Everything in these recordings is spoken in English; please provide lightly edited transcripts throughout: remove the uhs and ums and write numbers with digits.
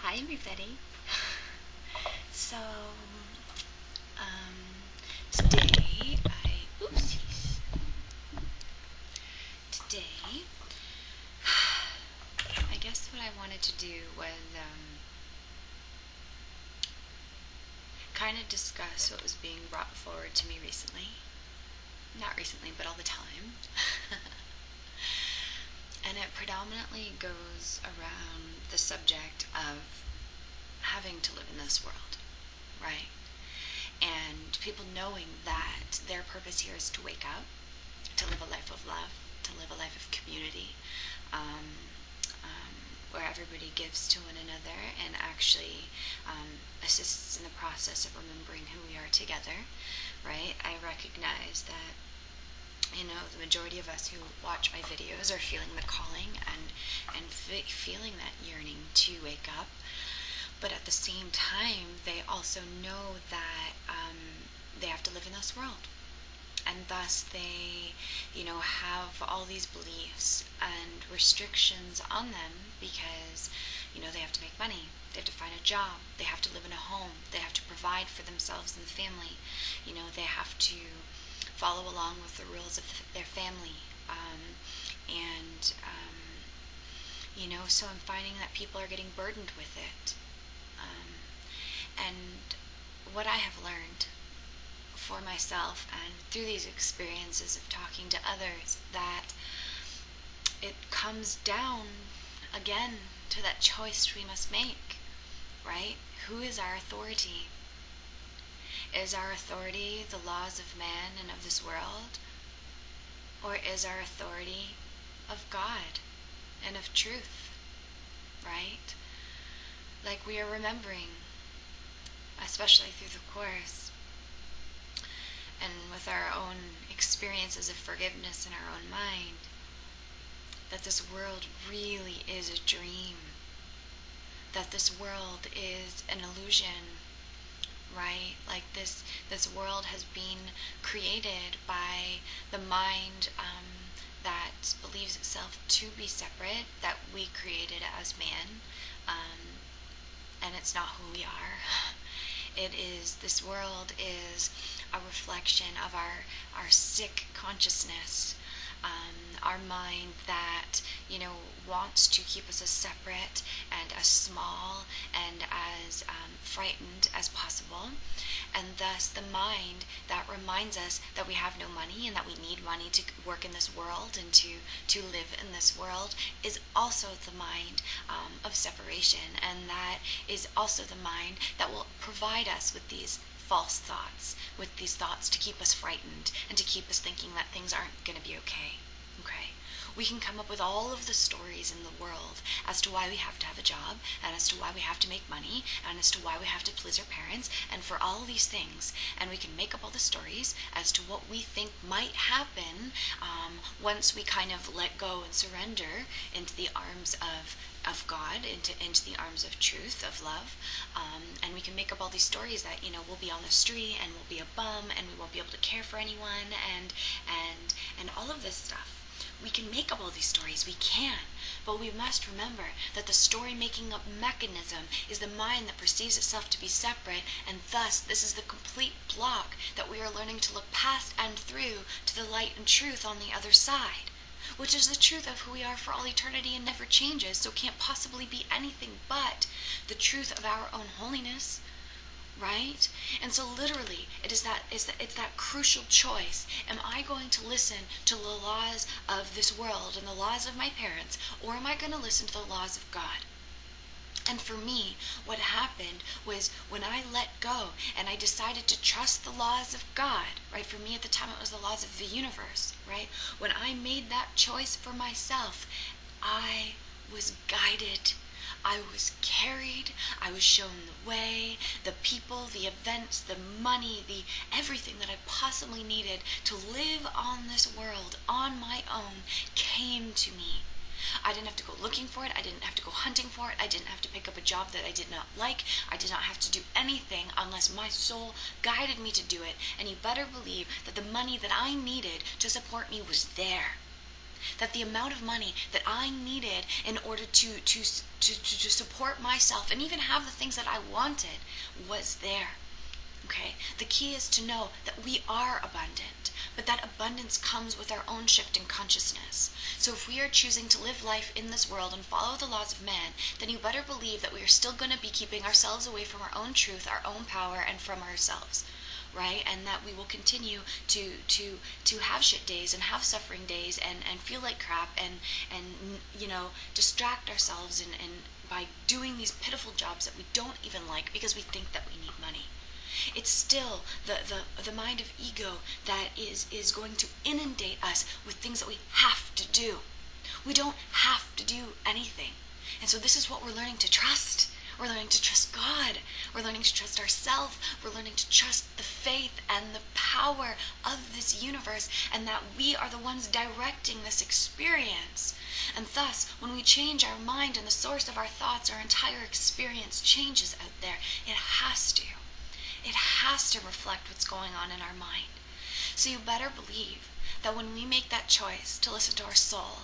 Hi everybody. So, today today, I guess what I wanted to do was kind of discuss what was being brought forward to me recently. Not recently, but all the time. And it predominantly goes around the subject of having to live in this world, right? And people knowing that their purpose here is to wake up, to live a life of love, to live a life of community, um, where everybody gives to one another and actually assists in the process of remembering who we are together, right? I recognize that, the majority of us who watch my videos are feeling the calling and feeling that yearning to wake up. But at the same time, they also know that they have to live in this world. And thus they, have all these beliefs and restrictions on them because, they have to make money. They have to find a job. They have to live in a home. They have to provide for themselves and the family. They have to follow along with the rules of their family. So I'm finding that people are getting burdened with it. And what I have learned for myself and through these experiences of talking to others, that it comes down again to that choice we must make, right? Who is our authority? Is our authority the laws of man and of this world? Or is our authority of God and of truth, right? Like we are remembering, especially through the Course, and with our own experiences of forgiveness in our own mind, that this world really is a dream, that this world is an illusion, right? Like this world has been created by the mind that believes itself to be separate, that we created as man, and it's not who we are. This world is a reflection of our sick consciousness, our mind that, wants to keep us as separate and as small and as frightened as possible. And thus the mind that reminds us that we have no money and that we need money to work in this world and to live in this world is also the mind of separation, and that is also the mind that will provide us with these false thoughts, with these thoughts to keep us frightened and to keep us thinking that things aren't going to be okay. We can come up with all of the stories in the world as to why we have to have a job, and as to why we have to make money, and as to why we have to please our parents, and for all these things. And we can make up all the stories as to what we think might happen once we kind of let go and surrender into the arms of God, into the arms of truth, of love. And we can make up all these stories that, we'll be on the street and we'll be a bum and we won't be able to care for anyone and all of this stuff. We can make up all these stories, we can, but we must remember that the story-making up mechanism is the mind that perceives itself to be separate, and thus this is the complete block that we are learning to look past and through to the light and truth on the other side, which is the truth of who we are for all eternity and never changes, so can't possibly be anything but the truth of our own holiness. Right? And so literally, it's that crucial choice. Am I going to listen to the laws of this world and the laws of my parents, or am I going to listen to the laws of God? And for me, what happened was when I let go and I decided to trust the laws of God, right? For me at the time, it was the laws of the universe, right? When I made that choice for myself, I was guided. I was carried, I was shown the way, the people, the events, the money, everything that I possibly needed to live on this world on my own came to me. I didn't have to go looking for it, I didn't have to go hunting for it, I didn't have to pick up a job that I did not like, I did not have to do anything unless my soul guided me to do it, and you better believe that the money that I needed to support me was there. That the amount of money that I needed in order to support myself and even have the things that I wanted was there. Okay? The key is to know that we are abundant, but that abundance comes with our own shift in consciousness. So if we are choosing to live life in this world and follow the laws of man, then you better believe that we are still going to be keeping ourselves away from our own truth, our own power, and from ourselves. Right? And that we will continue to have shit days and have suffering days and feel like crap and distract ourselves and by doing these pitiful jobs that we don't even like because we think that we need money. It's still the mind of ego that is going to inundate us with things that we have to do. We don't have to do anything. And so this is what we're learning to trust. We're learning to trust God. We're learning to trust ourselves. We're learning to trust the faith and the power of this universe, and that we are the ones directing this experience. And thus, when we change our mind and the source of our thoughts, our entire experience changes out there. It has to. It has to reflect what's going on in our mind. So you better believe that when we make that choice to listen to our soul,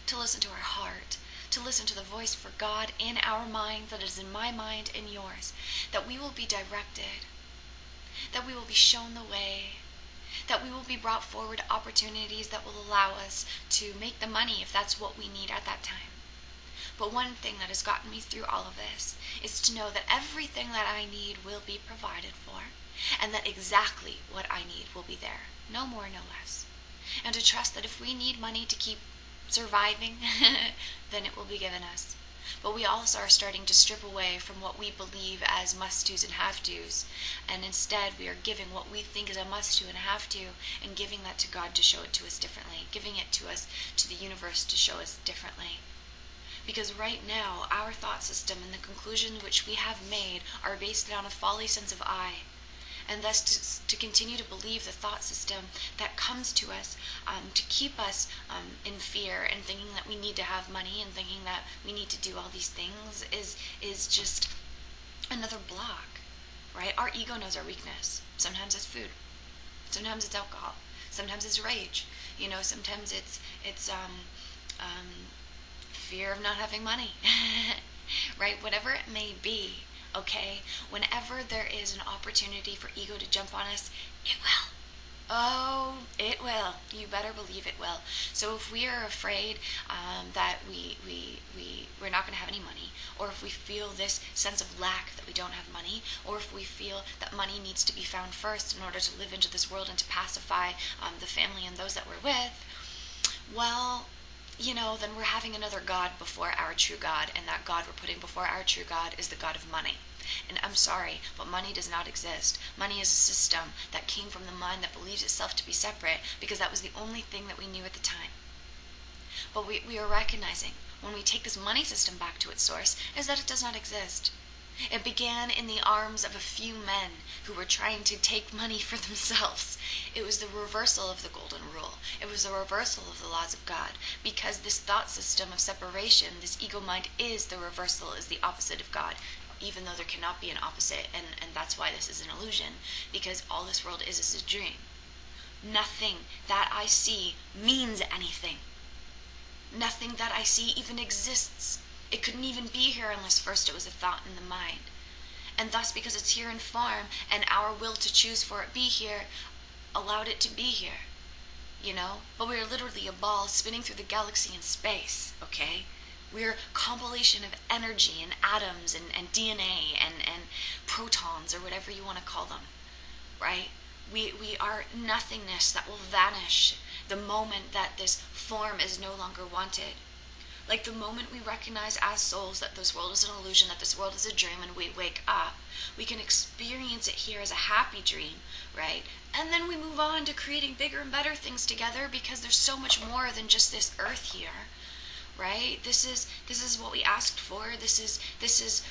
to listen to our heart, to listen to the voice for God in our mind that is in my mind and yours, that we will be directed, that we will be shown the way, that we will be brought forward opportunities that will allow us to make the money if that's what we need at that time. But one thing that has gotten me through all of this is to know that everything that I need will be provided for, and that exactly what I need will be there, no more, no less. And to trust that if we need money to keep surviving, then it will be given us. But we also are starting to strip away from what we believe as must-dos and have-tos, and instead we are giving what we think is a must-do and a have-to, and giving that to God to show it to us differently, giving it to us, to the universe to show us differently. Because right now, our thought system and the conclusions which we have made are based on a folly sense of I. And thus to continue to believe the thought system that comes to us to keep us in fear and thinking that we need to have money and thinking that we need to do all these things is just another block, right? Our ego knows our weakness. Sometimes it's food. Sometimes it's alcohol. Sometimes it's rage. Sometimes it's fear of not having money, right? Whatever it may be. Okay, whenever there is an opportunity for ego to jump on us, it will. Oh, it will. You better believe it will. So if we are afraid that we're not going to have any money, or if we feel this sense of lack that we don't have money, or if we feel that money needs to be found first in order to live into this world and to pacify the family and those that we're with, well, then we're having another God before our true God, and that God we're putting before our true God is the God of money. And I'm sorry, but money does not exist. Money is a system that came from the mind that believes itself to be separate because that was the only thing that we knew at the time. But we are recognizing when we take this money system back to its source is that it does not exist. It began in the arms of a few men who were trying to take money for themselves. It was the reversal of the golden rule. It was the reversal of the laws of God, because this thought system of separation, this ego mind, is the reversal, is the opposite of God, even though there cannot be an opposite, and that's why this is an illusion, because all this world is a dream. Nothing that I see means anything. Nothing that I see even exists. It couldn't even be here unless first it was a thought in the mind. And thus, because it's here in form, and our will to choose for it be here, allowed it to be here. But we're literally a ball spinning through the galaxy in space, okay? We're a compilation of energy and atoms and DNA and protons, or whatever you want to call them, right? We are nothingness that will vanish the moment that this form is no longer wanted. Like the moment we recognize as souls that this world is an illusion, that this world is a dream, and we wake up, we can experience it here as a happy dream, right? And then we move on to creating bigger and better things together because there's so much more than just this earth here, right? This is what we asked for. This is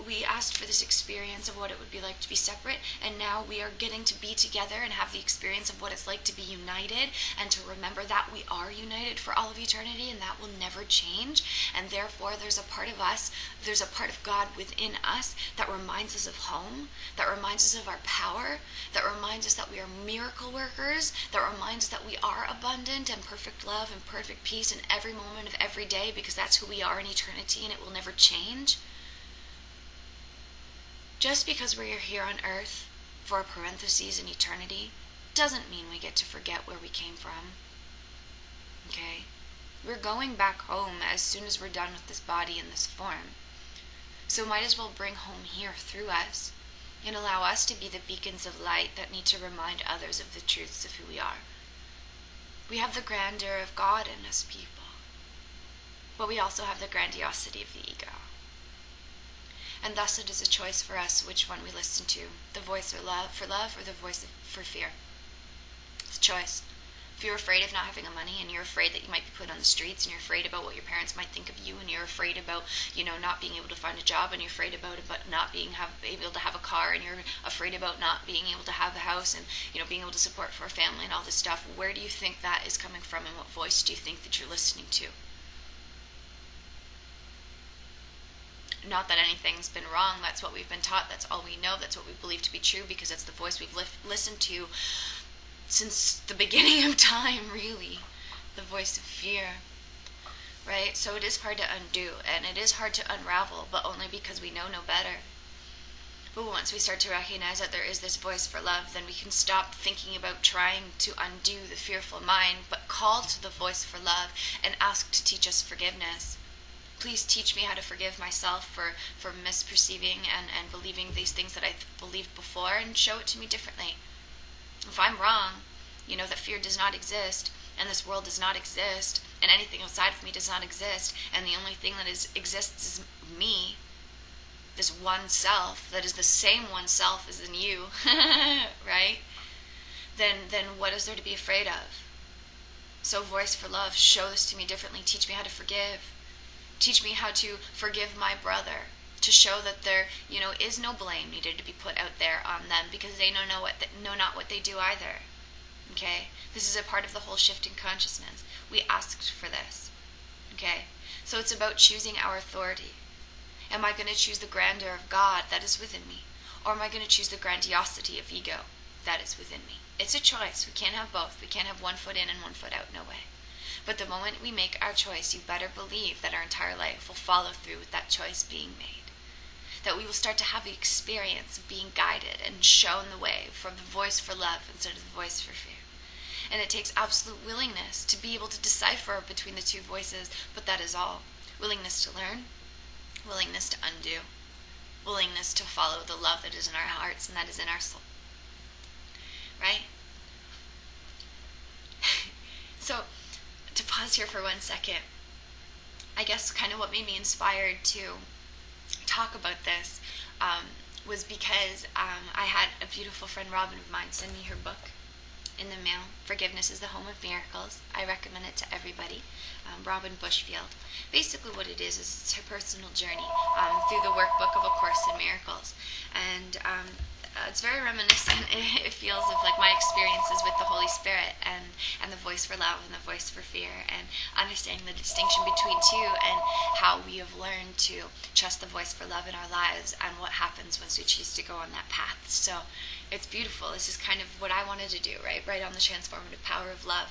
we asked for this experience of what it would be like to be separate, and now we are getting to be together and have the experience of what it's like to be united, and to remember that we are united for all of eternity, and that will never change. And therefore there's a part of us, there's a part of God within us that reminds us of home, that reminds us of our power, that reminds us that we are miracle workers, that reminds us that we are abundant and perfect love and perfect peace in every moment of every day, because that's who we are in eternity, and it will never change. Just because we're here on earth for a parentheses in eternity doesn't mean we get to forget where we came from. Okay? We're going back home as soon as we're done with this body in this form. So might as well bring home here through us and allow us to be the beacons of light that need to remind others of the truths of who we are. We have the grandeur of God in us, people. But we also have the grandiosity of the ego. And thus it is a choice for us which one we listen to, the voice for love, or the voice for fear. It's a choice. If you're afraid of not having money, and you're afraid that you might be put on the streets, and you're afraid about what your parents might think of you, and you're afraid about, not being able to find a job, and you're afraid about not being able to have a car, and you're afraid about not being able to have a house, and being able to support for a family and all this stuff, where do you think that is coming from, and what voice do you think that you're listening to? Not that anything's been wrong, that's what we've been taught, that's all we know, that's what we believe to be true, because it's the voice we've listened to since the beginning of time, really. The voice of fear, right? So it is hard to undo, and it is hard to unravel, but only because we know no better. But once we start to recognize that there is this voice for love, then we can stop thinking about trying to undo the fearful mind, but call to the voice for love and ask to teach us forgiveness. Please teach me how to forgive myself for misperceiving and believing these things that I've believed before, and show it to me differently. If I'm wrong, that fear does not exist, and this world does not exist, and anything outside of me does not exist, and the only thing that exists is me, this one self, that is the same one self as in you, right? Then what is there to be afraid of? So voice for love, show this to me differently, teach me how to forgive. Teach me how to forgive my brother, to show that there, is no blame needed to be put out there on them, because they know not what they do either. Okay? This is a part of the whole shift in consciousness. We asked for this. Okay? So it's about choosing our authority. Am I going to choose the grandeur of God that is within me? Or am I going to choose the grandiosity of ego that is within me? It's a choice. We can't have both. We can't have one foot in and one foot out. No way. But the moment we make our choice, you better believe that our entire life will follow through with that choice being made. That we will start to have the experience of being guided and shown the way from the voice for love instead of the voice for fear. And it takes absolute willingness to be able to decipher between the two voices, but that is all. Willingness to learn, willingness to undo, willingness to follow the love that is in our hearts and that is in our soul. Right? So, to pause here for 1 second, I guess kind of what made me inspired to talk about this was because I had a beautiful friend, Robin of mine, send me her book in the mail. Forgiveness is the Home of Miracles. I recommend it to everybody. Robin Bushfield. Basically what it is it's her personal journey through the workbook of A Course in Miracles. And it's very reminiscent, it feels, of like my experiences with the Holy Spirit and the voice for love and the voice for fear, and understanding the distinction between two, and how we have learned to trust the voice for love in our lives and what happens once we choose to go on that path. So it's beautiful. This is kind of what I wanted to do, right on the transformative power of love.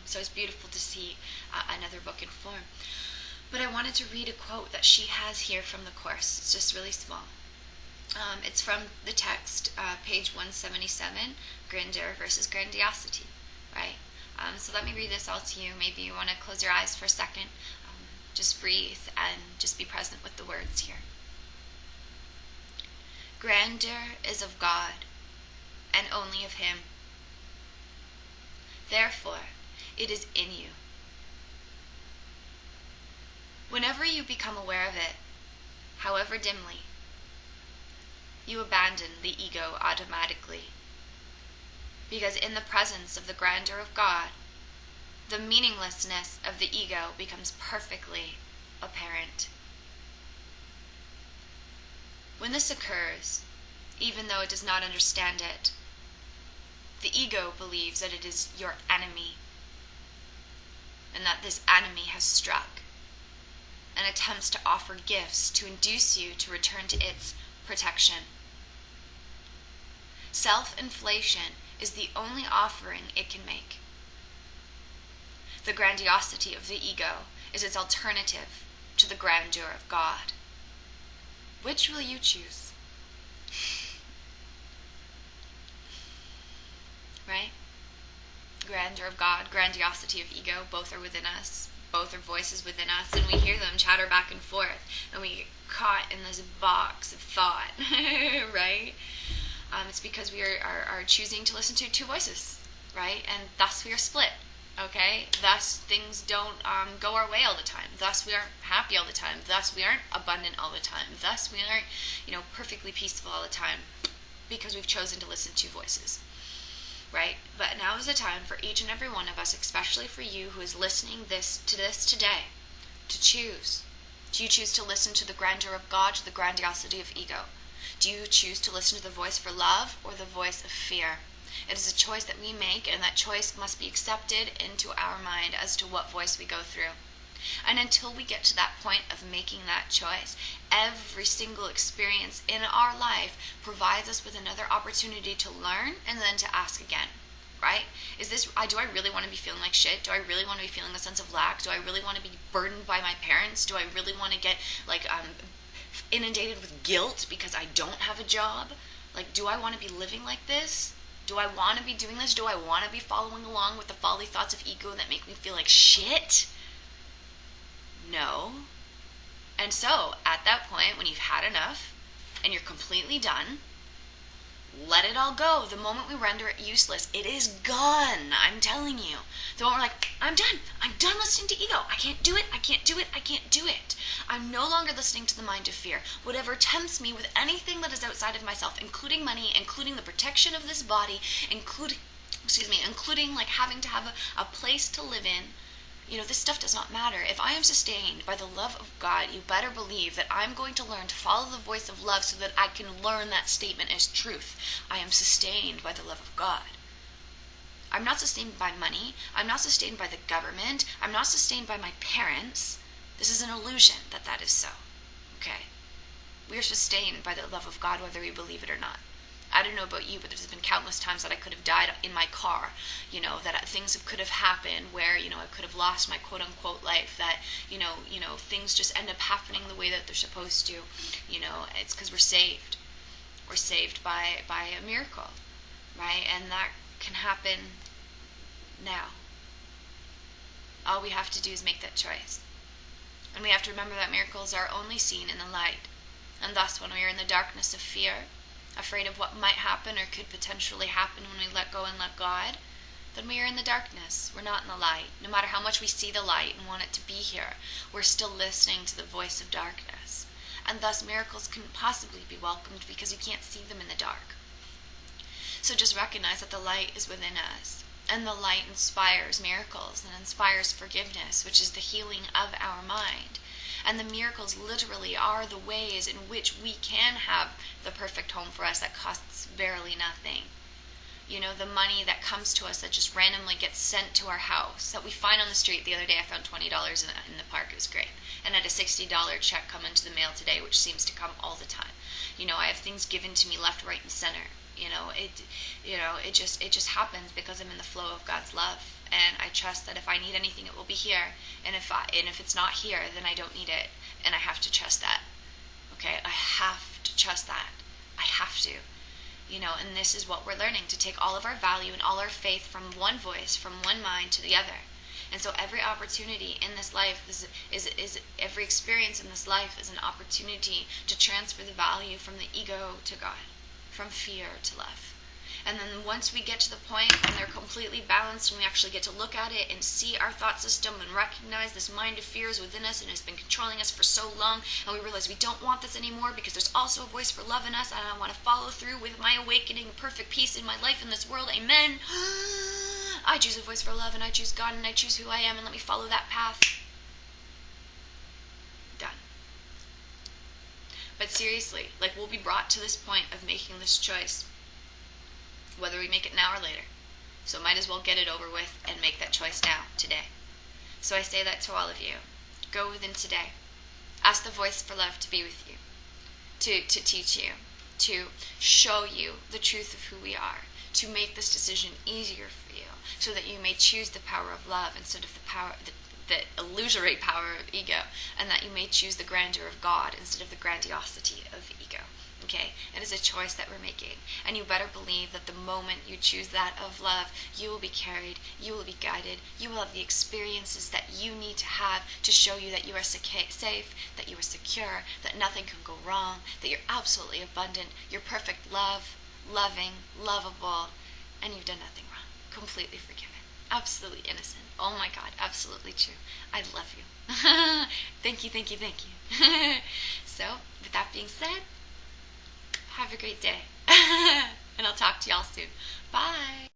So it's beautiful to see another book in form. But I wanted to read a quote that she has here from the Course. It's just really small. It's from the text, page 177, Grandeur versus Grandiosity, right? So let me read this all to you. Maybe you want to close your eyes for a second. Just breathe and just be present with the words here. Grandeur is of God, and only of Him. Therefore, it is in you. Whenever you become aware of it, however dimly, you abandon the ego automatically. Because in the presence of the grandeur of God, the meaninglessness of the ego becomes perfectly apparent. When this occurs, even though it does not understand it, the ego believes that it is your enemy, and that this enemy has struck, and attempts to offer gifts to induce you to return to its protection. Self-inflation is the only offering it can make. The grandiosity of the ego is its alternative to the grandeur of God. Which will you choose? Right? Grandeur of God, grandiosity of ego, both are within us. Both are voices within us, and we hear them chatter back and forth, and we get caught in this box of thought, right? It's because we are choosing to listen to two voices, right? And thus we are split, okay? Thus things don't go our way all the time. Thus we aren't happy all the time. Thus we aren't abundant all the time. Thus we aren't, perfectly peaceful all the time, because we've chosen to listen to voices, right? But now is the time for each and every one of us, especially for you who is listening to this today, to choose. Do you choose to listen to the grandeur of God, to the grandiosity of ego? Do you choose to listen to the voice for love or the voice of fear? It is a choice that we make, and that choice must be accepted into our mind as to what voice we go through. And until we get to that point of making that choice, every single experience in our life provides us with another opportunity to learn and then to ask again, right? Do I really want to be feeling like shit? Do I really want to be feeling a sense of lack? Do I really want to be burdened by my parents? Do I really want to get inundated with guilt because I don't have a job? Do I want to be living like this? Do I want to be doing this? Do I want to be following along with the folly thoughts of ego that make me feel like shit? No. And so, at that point, when you've had enough and you're completely done, let it all go. The moment we render it useless, it is gone. I'm telling you. The moment we're like, I'm done listening to ego. I can't do it. I'm no longer listening to the mind of fear. Whatever tempts me with anything that is outside of myself, including money, including the protection of this body, including having to have a place to live in, this stuff does not matter. If I am sustained by the love of God, you better believe that I'm going to learn to follow the voice of love so that I can learn that statement as truth. I am sustained by the love of God. I'm not sustained by money. I'm not sustained by the government. I'm not sustained by my parents. This is an illusion that is so. Okay? We are sustained by the love of God whether we believe it or not. I don't know about you, but there's been countless times that I could have died in my car, that things could have happened where, I could have lost my quote-unquote life, that, things just end up happening the way that they're supposed to. It's because we're saved. We're saved by a miracle, right? And that can happen now. All we have to do is make that choice. And we have to remember that miracles are only seen in the light. And thus, when we are in the darkness of fear, afraid of what might happen or could potentially happen when we let go and let God, then we are in the darkness. We're not in the light. No matter how much we see the light and want it to be here, we're still listening to the voice of darkness. And thus miracles couldn't possibly be welcomed because you can't see them in the dark. So just recognize that the light is within us. And the light inspires miracles and inspires forgiveness, which is the healing of our mind. And the miracles literally are the ways in which we can have the perfect home for us that costs barely nothing. The money that comes to us that just randomly gets sent to our house, that we find on the street. The other day I found $20 in the park. It was great. And I had a $60 check come into the mail today, which seems to come all the time. I have things given to me left, right, and center. It just happens because I'm in the flow of God's love. And I trust that if I need anything, it will be here. And if it's not here, then I don't need it. And I have to trust that. Okay? I have to trust that. I have to. And this is what we're learning, to take all of our value and all our faith from one voice, from one mind to the other. And so every opportunity in this life is every experience in this life is an opportunity to transfer the value from the ego to God, from fear to love. And then once we get to the point when they're completely balanced and we actually get to look at it and see our thought system and recognize this mind of fear is within us and has been controlling us for so long, and we realize we don't want this anymore because there's also a voice for love in us, and I want to follow through with my awakening, perfect peace in my life in this world. Amen. I choose a voice for love, and I choose God, and I choose who I am, and let me follow that path. Done. But But seriously, like, we'll be brought to this point of making this choice, whether we make it now or later. So might as well get it over with and make that choice now, today. So I say that to all of you. Go within today. Ask the voice for love to be with you, to teach you, to show you the truth of who we are, to make this decision easier for you, so that you may choose the power of love instead of the illusory power of ego, and that you may choose the grandeur of God instead of the grandiosity of ego. Okay? It is a choice that we're making. And you better believe that the moment you choose that of love, you will be carried, you will be guided, you will have the experiences that you need to have to show you that you are safe, that you are secure, that nothing can go wrong, that you're absolutely abundant, you're perfect love, loving, lovable, and you've done nothing wrong. Completely forgiven. Absolutely innocent. Oh my God, absolutely true. I love you. Thank you, thank you, thank you. So, with that being said, have a great day. And I'll talk to y'all soon. Bye.